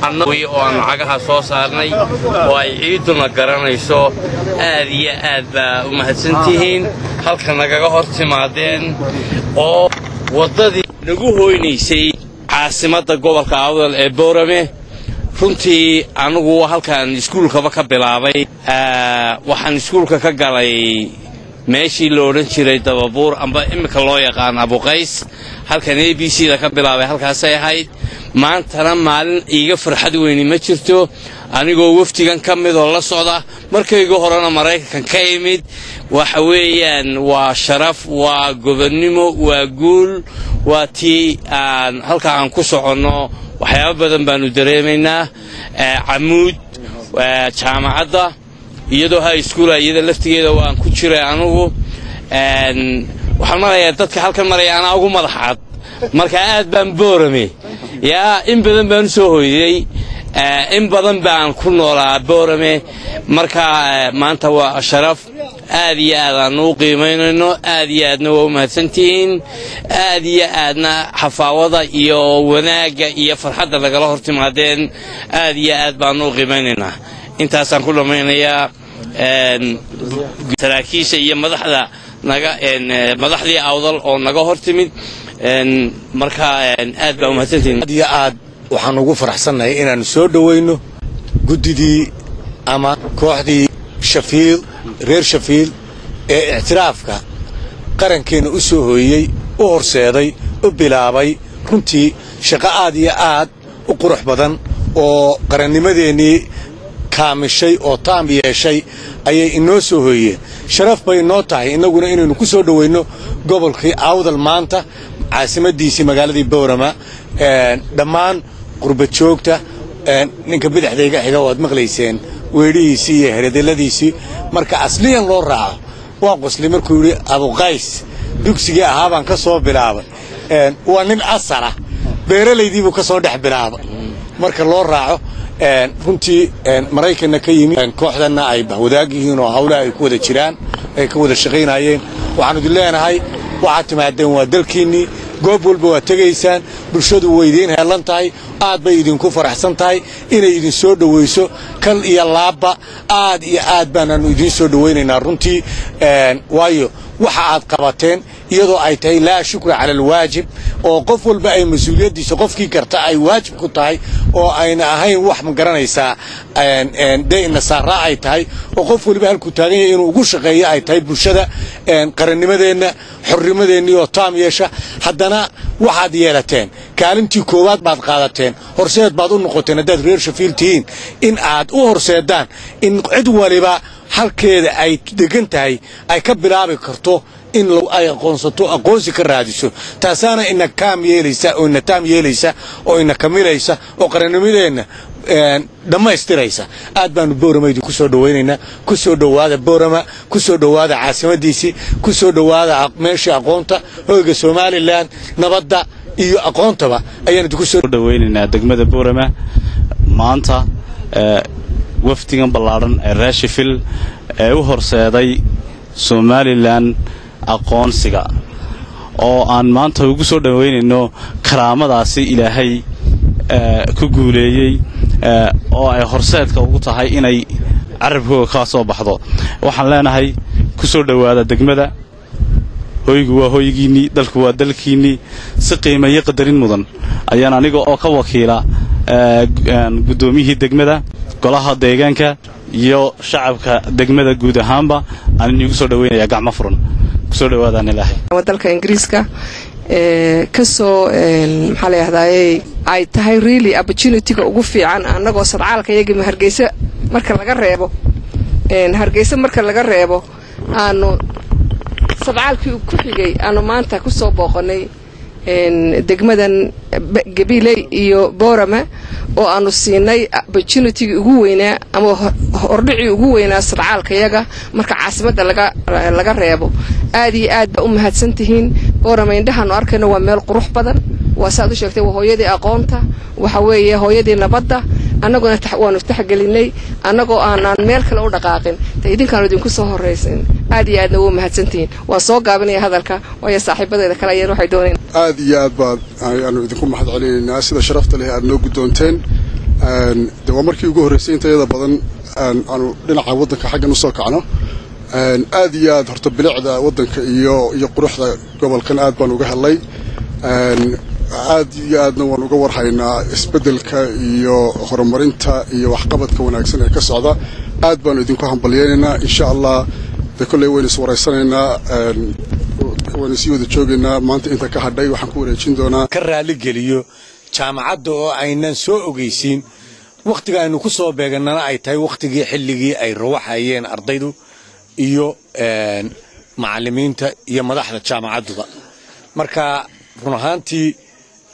annagu oo aan lacagaha soo saarnay oo ay ciiduna garanayso aad iyo aad baa u mahadsantihiin halka nagaga hor timaadeen oo wadadii nagu hooynaysay caasimadda gobolka Awdal ee Boorame runtii anigu halkan iskuulkaba ka bilaabay waxaan iskuulka ka galay meeshii loo oran jiray Dababuur amba imika loo yaqaan Abu Qays halkan ABC-da ka bilaabay halkaas ay ahayd maantana maalin iiga farxad weyn ma jirto anigoo waftigan ka mid oo la socda markayga horena Mareykanka ka yimid waxa weeyaan waa sharaf waa gobonnimo waa guul waa tii aan halka aan ku socono waxyaabo badan baanu dareemaynaa Amuud jaamacadda iyadoo high school ayada laftigeeda waan ku jiray anigu waxaan marayaa dadka halkan maraya ana ugu madaxad marka aad baan Boorame in badan baan soo hooyay in badan baan ku noolaa Boorame marka maanta waa sharaf aad iyo aad aan u qiimeynayno aad iyo aadna waa mahadsantiin aad iyo aadna xafaawada iyo wanaaga iyo farxadda lagala hortimaadeen aad iyo aad baan u qiimeynaynaa intaasaan ku dhameynayaa saraakiisha iyo madaxdii Awdal oo naga hortimid marka aad baa u mahadsantiin aad waxaan ugu faraxsanahay inaan soo dhaweyno gudidii ama kooxdii Shafiil reer Shafiil ee i'tiraafka qarankeena u soo hooyay u horseeday u bilaabay runtii shaqo aad iyo aad u qurux badan oo qarannimadeennii kaamishay oo taam yeeshay ayay inoo soo hooyeen sharaf bay noo tahay inaguna inaynu ku soo dhaweyno gobolkii Awdal maanta caasimadiisii magaaladii Boorama dhammaan qurba joogta ninka bidixdayga xiga waad maqlayseen weerihiisii iyo heredeladiisii marka asliyan loo raaco waa qosli markuu yiri Abu Qays dugsiga ahaabaan ka soo bilaabay waa nin asara beeraleydii buu ka soo dhex bilaabay marka loo raaco runtii Mareykanka ka yimid kooxdana ay wadaag yihiin oo hawlaha ay ku wada jiraan ay ka wada shaqeynayeen waxaan u leenahay waxa timaadeen waa dalkiinii goob walba waa tagaysaan bulshadu way idin heelan tahay aad bay idinku faraxsan tahay inay idin soo dhaweyso kal iyo laaba aad iyo aad baan idin soo dhaweynaynaa runtii waayo waxa aad qabateen iyadoo ay tahay la shukra cala alwaajib oo qof walba ay mas'uuliyadiisa qofkii karta ay waajib ku tahay oo ayna ahayn wax ma garanaysaa deena saara ay tahay oo qof walba halku taagan yahay inuu ugu shaqeeyo ay tahay bulshada qarannimadeena xorrimadeena iyo taam yeesha haddana waxaad yeelateen kaalintii koowaad baad qaadateen horseed baad u noqoteen dad reer Shafiil tihiin in aad u horseedaan in cid waliba halkeeda ay degan tahay ay ka bilaabi karto in ay aqoonsato aqoonsi ka raadiso taasana in kaam yeelaysa oo in taam yeelaysa oo in kamilaysa oo qarannimadeena dhamaystiraysa aad baan Boorama ku soo dhaweynaynaa ku soo dhawaada Boorama ku soo dhawaada caasimadiisii ku soo dhawaada meesha aqoonta hooyga Soomaaliland nabadda iyo aqoontaba ayaan ku soo dhaweynaynaa degmada Boorama maanta waftigan ballaaran ee reer Shafiil ee u horseeday Soomaaliland aqoonsiga oo aan maanta ugu soo dhaweynayno karaamadaasi Ilaahay ku guuleeyay oo ay horseedka ugu tahay inay carabkooda ka soo baxdo waxaan leenahay ku soo dhawaada degmada hoygu waa hoygiini dalku waa dalkiini si qiimo iyo qadarin mudan ayaan aniga oo ka wakiila gudoomiyihii degmada golaha deegaanka iyo shacabka degmada guud ahaanba aan igu soo dhaweynaya gacmo furan ku soo dhawaadaan Ilaahay wadalka Ingiriiska kasoo maxaa la yiraahdaa ay tahay really opportunity-ga ugu fiican anagoo sadcaalka iyaga Hargeysa marka laga reebo aanu sadcaalkii ku xigay aanu maanta ku soo booqanay degmadan Gabiley iyo Boorama oo aanu siinay opportunity-ga ugu weynaa ama hordhici ugu weynaa sadcaalka iyaga marka caasimadda laga reebo aad iyo aad ba u mahadsantihiin Boorama indhahaanu arkayno waa meel qurux badan waa saad u sheegtay waa hooyadii aqoonta waxa weeye hooyadii nabadda annaguna waanu taxgelinay annagoo aanan meel kale u dhaqaaqin idinkaan idinku soo horeysin aad iyo aadna waa mahadsantihiin waa soo gaabinaya hadalka way saaxiibadeeda kale ayaan waxay dooneen aad iyo aad baad aanu idinku mahad celinaynaa sida sharafta leh aad noo gudoonteen de waa markii ugu horeysay intayada badan aanu dhinaca waddanka xaggan u soo kacno aad iyo aad horta bilicda waddanka iyo quruxda gobolkan aad baan uga helay aad iyo aadna waan uga warhaynaa isbeddelka iyo horumarinta iyo waxqabadka wanaagsan ee ka socda aad baanu idinku hambalyaynaynaa insha allah de kolley waynu is waraysanaynaa waynu sii wada joogaynaa maanta inta ka hadhay waxaan ku wareejin doonaa ka raali geliyo jaamacadda oo aynan soo ogeysiin wakhtiga aynu ku soo beeganana ay tahay wakhtigii xilligii ay rawaxayeen ardaydu iyo macallimiinta iyo madaxda jaamacadduba marka run ahaantii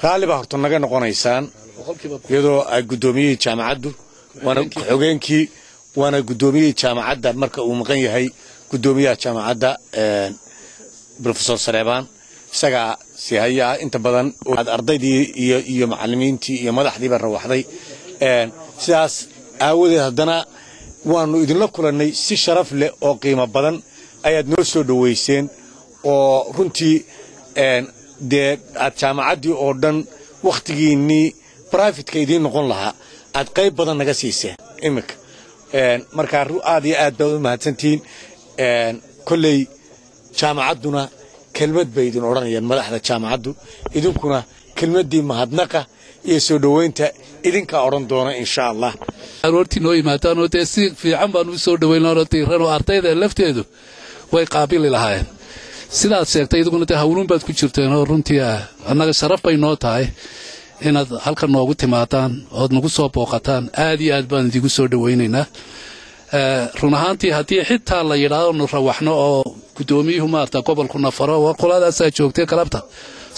raalli baa horta naga noqonaysaan iyadoo ay guddoomiyihii jaamacaddu waana xogeenkii waana guddoomiyihii jaamacadda marka uu maqan yahay guddoomiyaha jaamacadda professor Sareebaan isagaa si haya inta badan ardaydii iyo macallimiintii iyo madaxdii baa rawaxday sidaas aawadeed haddana waanu idinla kulannay si sharaf leh oo qiimo badan ayaad noo soo dhoweyseen oo runtii dee aad jaamacaddii oo dhan wakhtigiinnii brifetka idiin noqon lahaa aad qayb badan naga siiseen iminka markaa aad iyo aad baad u mahadsantihiin kolley jaamacadduna kelmad bay idin odhanayaan madaxda jaamacaddu idinkuna kelmaddii mahadnaqa iyo soo dhoweynta idinkaa odhan doona insha allah aroortii noo yimaadaan oo dee si fiican baan u soo dhoweynaa tiiran oo ardayda lafteedu way qaabili lahaayeen sidaad sheegtay iduguna dee hawluun baad ku jirteen oo runtii annaga sharaf bay noo tahay inaad halkan noogu timaadaan ood nagu soo booqataan aad iyo aad baan idigu soo dhoweynaynaa run ahaantii haddii xitaa la yidhaahdo nu rawaxno oo guddoomiyuhu maarata gobolku nafaro war qoladaasaa joogtay galabta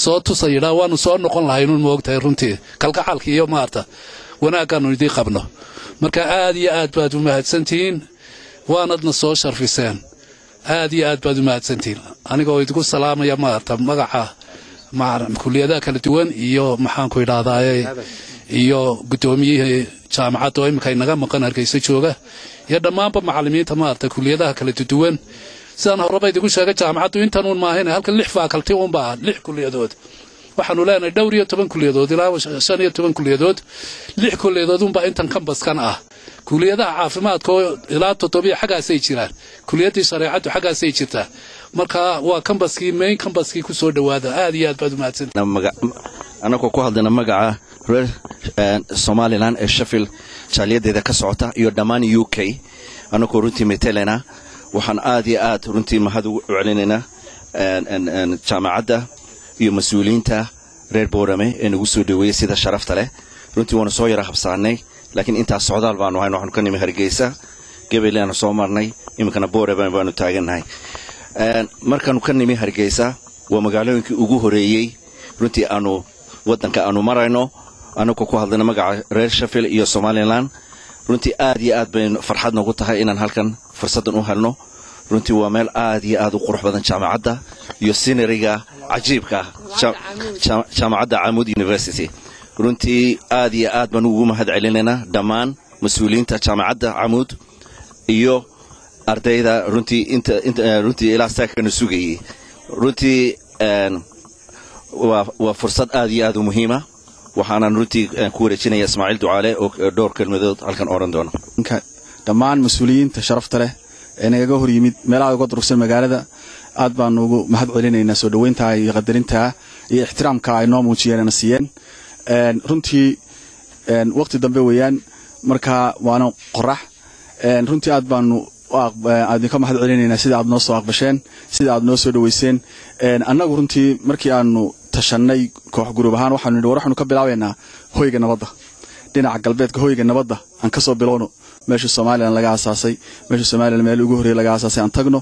soo tusa yidhaa waanu soo noqon lahaynuun moogtahay runtii kalgacalka iyo maarata wanaaggaannu idiin qabno marka aad iyo aad baad u mahadsantihiin waanadna soo sharfiseen aad iyo aad baad u mahadsantihiin anigoo idigu salaamaya maarata magaca kuliyadaha kala duwan iyo maxaanku idhahdaaye iyo guddoomiyihii jaamacadda oo iminka inaga maqan Hargeysa jooga iyo dhammaanba macallimiinta maarata kuliyadaha kala duwan sidaan horeba idigu sheegay jaamacaddu intan uun maahayn halka 6 faculty uun baa 6 kuliyadood waxaanu leenahay dhowr iyo 10 kuliyadood ilaa 15 kuliyadood 6 kuliyadood uun baa intan campuskan ah kuliyadaha caafimaadka oo ilaa 7 xagaasay jiraan kuliyadii shareecadu xagaasay jirtaa marka waa campuskii main campuskii ku soo dhawaada aad iyo aad baad u mahadsantahay anagoo ku hadlayna magaca reer Somaliland ee Sheffield jaaliyadeeda ka socota iyo dhammaan UK anagoo runtii metelena waxaan aad iyo aad runtii mahad u celinaynaa jaamacadda iyo mas'uuliyiinta reer Boorame ee nagu soo dhaweeyay sida sharafta leh runtii waanu soo yara habsaanay laakiin intaas socdaal baanu hayno waxaanu ka nimi Hargeysa gabeelana soo marnay iminkana Boorame baanu taaganahay markaanu ka nimi Hargeysa waa magaalooyinkii ugu horeeyay runtii aanu waddanka aanu marayno anagoo ku hadlayna magaca reer Sheffield iyo Somaliland runtii aad iyo aad bay farxad nagu tahay inaan halkan fursadan u helno runtii waa meel aad iyo aad u qurux badan jaamacadda iyo scenery-ga cajiibka jaamacadda Camud University runtii aad iyo aad baan ugu mahad celinaynaa dhammaan mas'uuliyiinta jaamacadda Camud iyo ardayda runtii ilaa saakana sugayay runtii waa fursad aad iyo aad u muhiima waxaan runtii ku wareejinayaa Ismaaciil Ducaale oo dhowr kelmadood halkan oran doona dhammaan mas'uuliyiinta sharafta leh ee naga hor yimid meelaha uga durugsan magaalada aad baan ugu mahad celinaynaa soo dhaweynta iyo qadarinta iyo ixtiraamka ay noo muujiyeen siiyeen runtii waqti dambe weeyaan marka waana qorax runtii aad baan aad ka mahad celinaynaa sida aad noo soo aqbasheen sida aad noo soo dhaweyseen annagu runtii markii aanu tashanay koox group ahaan waxaanu ka bilaabeynaa hoyga nabadda dhinaca galbeedka hoyga nabadda aan ka soo bilowno meesha Soomaaliland laga aasaasay meesha Soomaaliland meel ugu horeeyay laga aasaasay aan tagno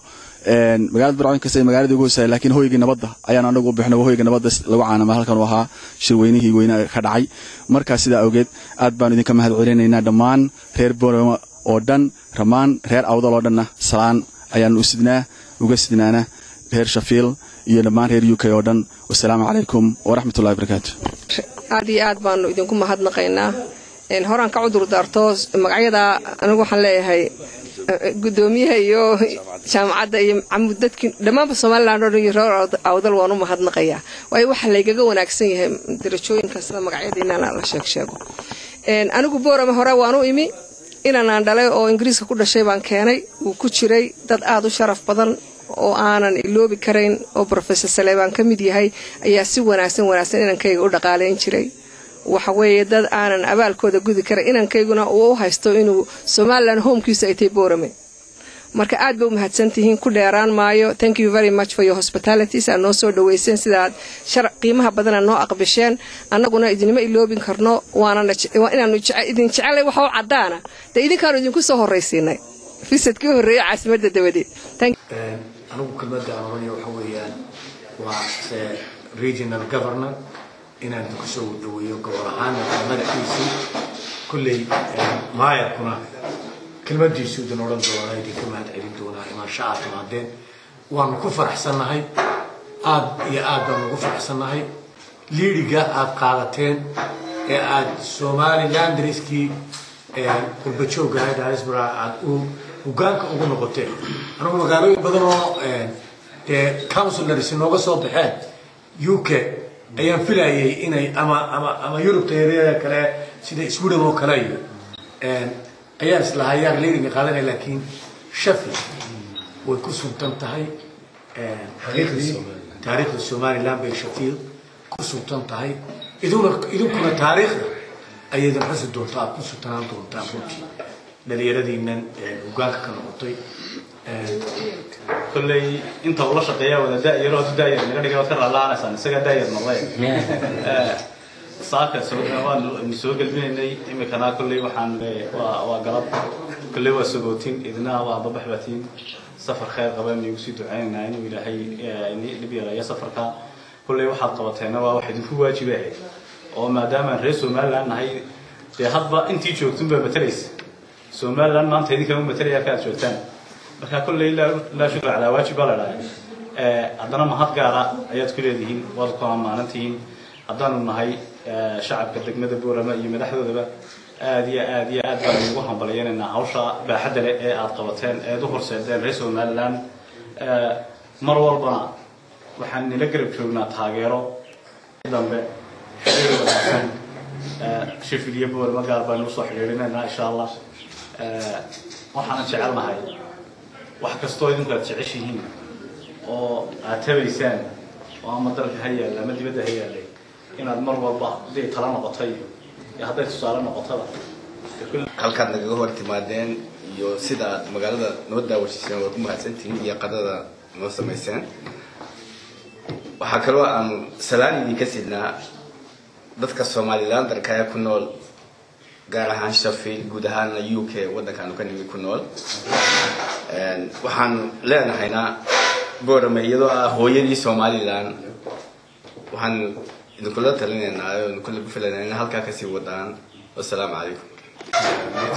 magaalada Barcayn ka say magaalada ugu hoosay laakiin hoyga nabadda ayaan anagu bixnay hoyga nabadda lagu caanama halkan waxa shirweynihii weynaha ka dhacay marka sida awgeed aad baan idinka mahad celinaynaa dhammaan reer Boorama oo dhan ramaan reer Awdal oo dhanna salaan ayaan uga sidnaana reer Sheffield iyo dhammaan reer UK oo dhan wassalaamu calaykum wa rahmatullahi wa barakaatuh aad iyo aad baan idinku mahadnaqaynaa horaan ka cudur daarto magacyada anigu waxaan leeyahay gudoomiyaha iyo jaamacadda iyo Camud dadkii dhammaanba Soomaaliland oo reer Awdal waan u mahadnaqayaa way waxa laygaga wanaagsan yahay darajooyinka sida magacyadiina la sheego anigu boorama hore waan u imi inaan dhalay oo ingiriiska ku dhashay baan keenay uu ku jiray dad aad u sharaf badan oo aanan iloobi karayn oo Professor Saleebaan ka mid yahay ayaa si wanaagsan inankayga u dhaqaaleyn jiray waxa weeye dad aanan abaalkooda gudi karay inankayguna uu haysto inuu Somaliland homekiisa ay tahay boorame marka aad baa u mahadsantihiin ku dheeraan maayo thank you very much for your hospitality and also dhaweyseen sida qiimaha badan noo aqbisheen annaguna idinima iloobin karno waana inaanu idin jecel waxa uu cadaana idinkaan idinku soo horeysiinay fisadkii horeeyay caasimadda dabadeed anigu kalmada aan waxa weeyaan waa regional governor inaan ku soo dhaweeyo gobol ahaan madaxdiisii kulley maayarkuna kelmadiisu idin oran doona idinka mahad celin doona imaan shacab timaadeen waan ku faraxsanahay aad iyo aad baan ugu faraxsanahay liiriga aad qaadateen ee aad Somaliland dariskii qurbajoogga diaspora aad u hogaanka ugu noqoteen anigu magaalooyin badan oo councilors nooga soo baxeen UK ayaan filayay inay ama Europe area kale sida Sweden oo kale ayaa isla hayar liiriga qaadanay laakiin Sheffield way ku suntan tahay taariikhda Somaliland bay Sheffield ku suntan tahay idinkuna taariikhda ayaydan xusid doontaa ku suntanaan doontaa runtii dhalinyaradiinan hogaanka ka noqotay kulley inta ula shaqeeyaa wada daayaro daayar naga dhigay wada raalaanaysan isaga daayar noqday saaka soo galbinaynay imikana kulley waxaan waa galab kulley waa sagootin idina waa babaxbatiin safar khayr qabaan igu sii ducaynaa inuu ilaahay dhib yareeyo safarka kulley waxaad qabateena waa wax idinku waajibay oo maadaama reer Somaliland nahay hadba intii joogtun baa matalaysa Somaliland maanta idinka ma matalaya ka joogtaan marka kulley la shukr ala waajib la haddana mahad gaara ayaad ku leedihiin waad ku amaanantihiin haddana nahay shacabka degmada boorama iyo madaxdoodaba aad baan ugu hambalyeynaa hawsha baaxadda leh ee aad qabateen ee u horseedeen reer Somaliland mar walbana waxaan nila garab joognaa taageero dambe Sheffield iyo boorama gaar baan u soo xiriirinaa insha Allah waxaan jecelnahay wax kastoo idinku aad jeceshihiin oo aad tabaysaan oo ama dalka hayaal ama dibadda hayaal inaad mar walba day tala noqotay hadday tusaale noqotada halkaan naga hor timaadeen iyo sida magaalada noo daawasheen waa ku mahadsantihiin iyo qadada noo sameyseen waxa kale oo aan salaan idinka sidnaa dadka Somaliland darkaya ku nool gaar ahaan Sheffield guud ahaan UK wadankan ka nimi ku nool waxaan leenahayna boorama iyadoo ah hooyadii Somaliland waxaan idinkula talinaynaa oo idinkula filanayna halka ka sii wadaan wassalaamu calaykum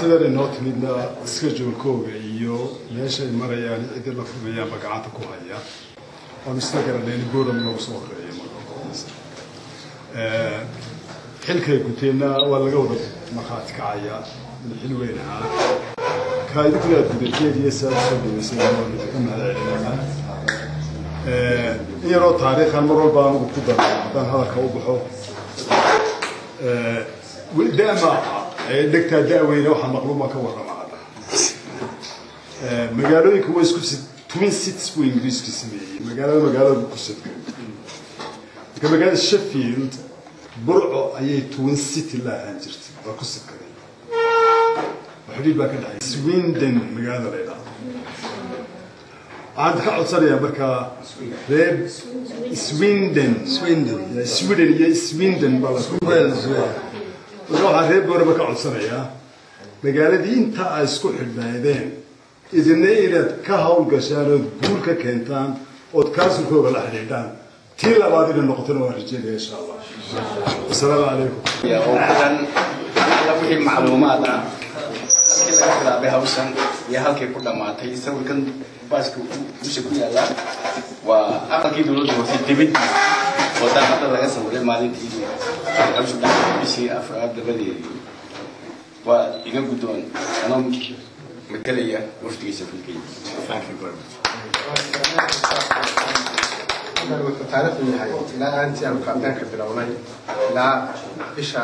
sidoo noo timidna schedule-kooga iyo meesha ay marayaan cidda la furmayaan gacanta ku haya oo isla garanayna boorama loo soo horeeyay xilkay guteena waa laga wada marxaati kacaya xil weyn ah kaayid kula gudeeyay soo dhaweysay oo mahadcelinaynaa يرو تاريخ المرة البانو كده ده هذا كوبحه ودائما دكتور داوي لو حنقلوما كورا معنا مقالوا يكون يسكت توين سيتس وإنجليز كسمي مقالوا بكسر كما قال الشفيلد برعو أي توين سيتي لا أنجرت بكسر كذي وحديد باكن سويندن مقالوا ليلا عندك عصر يا بركة ريب سويندن يا سويندن بالله روح ريب ورا بركة عصر يا مقالة دي انت اسكو حبايدين إذن إيراد كهول قشارة بوركا كنتان وتكاسل كوغا لحديدان تيلا بادين النقطة والرجال إن شاء الله السلام عليكم يا أولا لو معلومات كلا كلا بهاوسن يا هالكي كل ما تيسوي كن بس وش كل لا وأكيد دولة في الدبيت وده هذا لا يسوي له مالين تيجي أمشي بشيء أفراد بدي وإذا بدون أنا متكلية وفتي في الكيل. Thank you very much. أنا تعرف إني هاي لا أنت أنا كأنك بلوني لا إيش